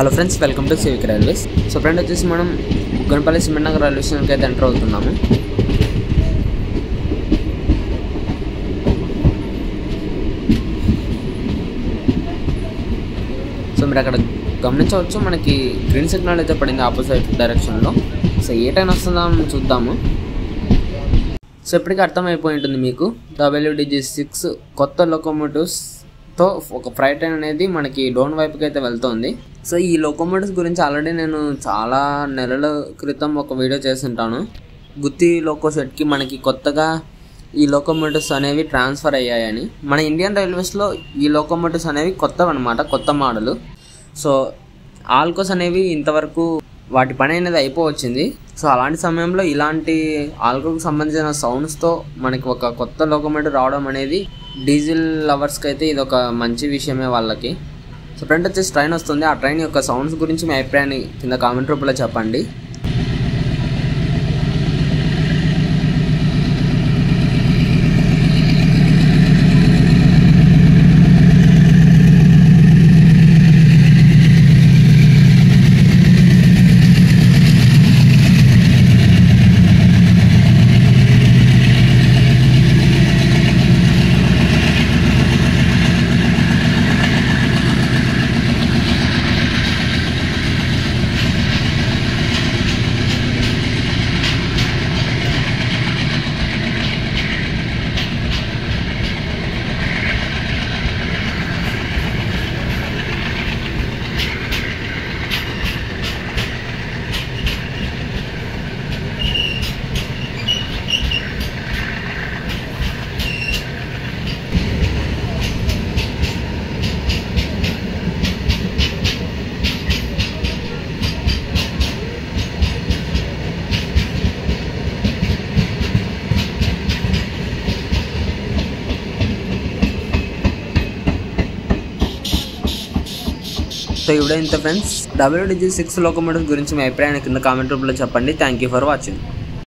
Hello friends, welcome to civic railways. So friend వచ్చేసి మనం బుగ్గనపల్లి cement Nagar railway స్టేషన్కి అయితే ఎంటర్ అవుతున్నాము. సో మీరు అక్కడ గమనించవచ్చు, మనకి గ్రీన్ సిగ్నల్ అయితే పడింది ఆపోజిట్ డైరెక్షన్లో. సో ఏ టైం వస్తుందో చూద్దాము. సో ఇప్పటికీ అర్థమైపోయి ఉంటుంది మీకు, WDG6 కొత్త లోకోమోటివ్స్తో ఒక ఫ్రైట్ ట్రైన్ అనేది మనకి డోన్ వైపుకి అయితే వెళ్తుంది. సో ఈ లోకోమోటివ్స్ గురించి ఆల్రెడీ నేను చాలా నెలల క్రితం ఒక వీడియో చేస్తుంటాను. గుత్తి లోకో సెట్కి మనకి కొత్తగా ఈ లోకోమోటివ్స్ అనేవి ట్రాన్స్ఫర్ అయ్యాయని. మన ఇండియన్ రైల్వేస్లో ఈ లోకోమోటివ్స్ అనేవి కొత్తవి అనమాట, కొత్త మోడలు. సో ఆల్కోస్ అనేవి ఇంతవరకు వాటి పని అనేది అయిపోవచ్చింది. సో అలాంటి సమయంలో ఇలాంటి ఆల్కోకి సంబంధించిన సౌండ్స్తో మనకి ఒక కొత్త లోకోమోటివ్ రావడం అనేది డీజిల్ లవర్స్కి అయితే ఇది ఒక మంచి విషయమే వాళ్ళకి. సో ఫ్రెండ్ వచ్చేసి ట్రైన్ వస్తుంది. ఆ ట్రైన్ యొక్క సౌండ్స్ గురించి మీ అభిప్రాయాన్ని కింద కామెంట్ రూపంలో చెప్పండి. సో ఇప్పుడే ఇంత ఫ్రెండ్స్, WDG6 లోకోమోటివ్ గురించి మీ అభిప్రాయాన్ని కింద కామెంట్ రూపంలో చెప్పండి. Thank you for watching.